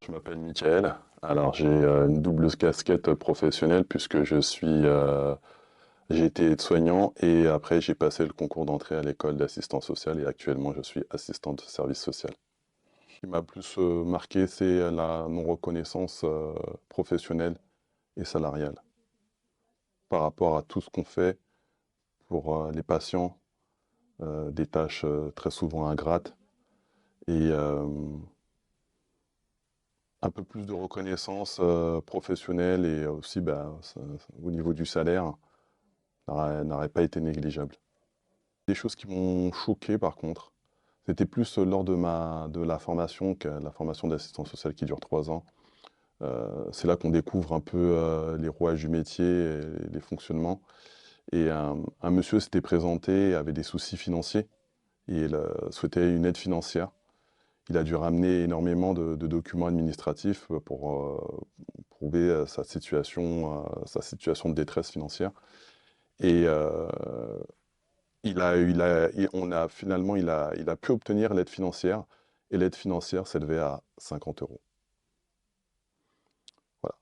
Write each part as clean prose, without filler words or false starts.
Je m'appelle Mickaël. Alors j'ai une double casquette professionnelle puisque j'ai été aide-soignant et après j'ai passé le concours d'entrée à l'école d'assistant social et actuellement je suis assistant de service social. Ce qui m'a plus marqué, c'est la non-reconnaissance professionnelle et salariale par rapport à tout ce qu'on fait pour les patients, des tâches très souvent ingrates et un peu plus de reconnaissance professionnelle et aussi au niveau du salaire n'aurait pas été négligeable. Des choses qui m'ont choqué par contre, c'était plus lors de la formation, la formation d'assistant social qui dure 3 ans. C'est là qu'on découvre un peu les rouages du métier et les fonctionnements. Et un monsieur s'était présenté, avait des soucis financiers et il souhaitait une aide financière. Il a dû ramener énormément de documents administratifs pour prouver sa situation de détresse financière. Et finalement, il a pu obtenir l'aide financière. Et l'aide financière s'élevait à 50 euros. Voilà.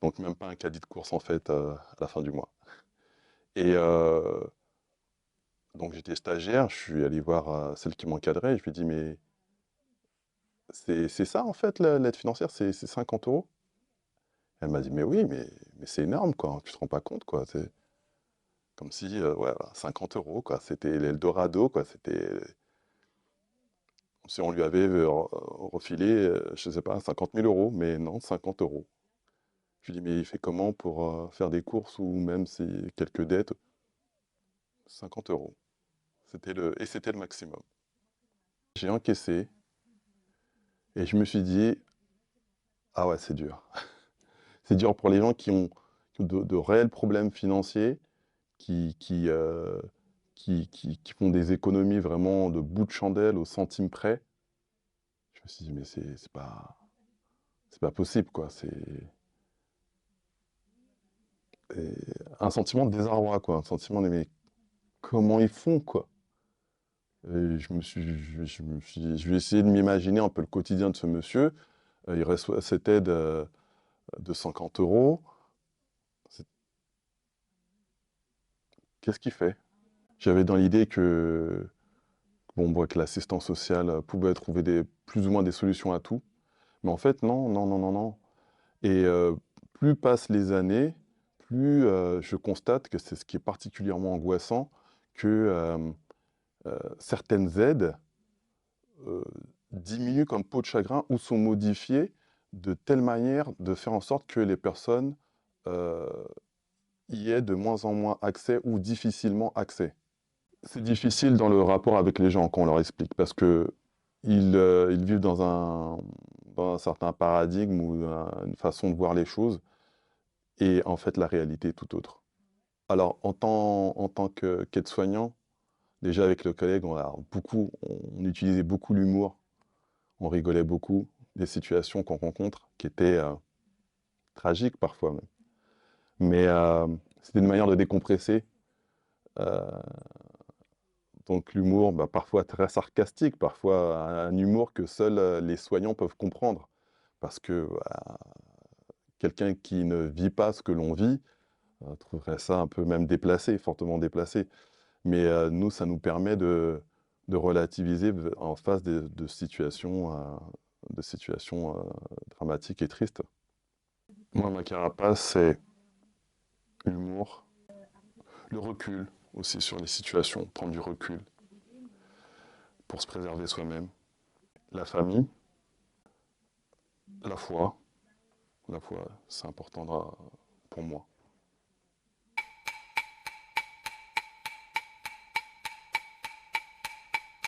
Donc même pas un caddie de course en fait à la fin du mois. Et donc j'étais stagiaire, je suis allé voir celle qui m'encadrait. Je lui ai dit, mais c'est ça en fait l'aide financière, c'est 50 euros? Elle m'a dit: «Mais oui, mais c'est énorme quoi, tu te rends pas compte quoi». C'est comme si, ouais, voilà, 50 € quoi, c'était l'Eldorado quoi, c'était comme si on lui avait, refilé, je sais pas 50 000 €, mais non 50 euros. Je lui dis: «Mais il fait comment pour, faire des courses ou même si quelques dettes?» 50 euros. C'était le maximum. J'ai encaissé et je me suis dit: «Ah ouais, c'est dur». C'est dur pour les gens qui ont de réels problèmes financiers, qui qui, heu, qui font des économies vraiment de bout de chandelle au centime près. Je me suis dit: «Mais c'est pas possible quoi». Et un sentiment de désarroi quoi, un sentiment de: «Mais comment ils font quoi?» Et je vais essayer de m'imaginer un peu le quotidien de ce monsieur. Il reçoit cette aide, de 50 €. C'est Qu'est-ce qu'il fait? J'avais dans l'idée que, bon, bah, que l'assistant social, pouvait trouver plus ou moins des solutions à tout. Mais en fait non, non, non, non, non. Et plus passent les années, plus, je constate que c'est ce qui est particulièrement angoissant, que, certaines aides, heu, diminuent comme peau de chagrin ou sont modifiées de telle manière de faire en sorte que les personnes, heu, y aient de moins en moins accès ou difficilement accès. C'est difficile dans le rapport avec les gens quand on leur explique parce qu'ils vivent dans un certain paradigme ou une façon de voir les choses. Et en fait, la réalité est tout autre. Alors, en tant qu'aide-soignant, déjà avec le collègue, on utilisait beaucoup l'humour, on rigolait beaucoup des situations qu'on rencontre, qui étaient tragiques parfois même. Mais c'était une manière de décompresser. euh, donc l'humour, bah, parfois très sarcastique, parfois un humour que seuls les soignants peuvent comprendre. Parce que quelqu'un qui ne vit pas ce que l'on vit trouverait ça un peu même déplacé, fortement déplacé. Mais nous, ça nous permet de relativiser en face de situations dramatiques et tristes. Moi, ma carapace, c'est l'humour, le recul aussi sur les situations, prendre du recul pour se préserver soi-même. La famille, la foi, c'est important pour moi.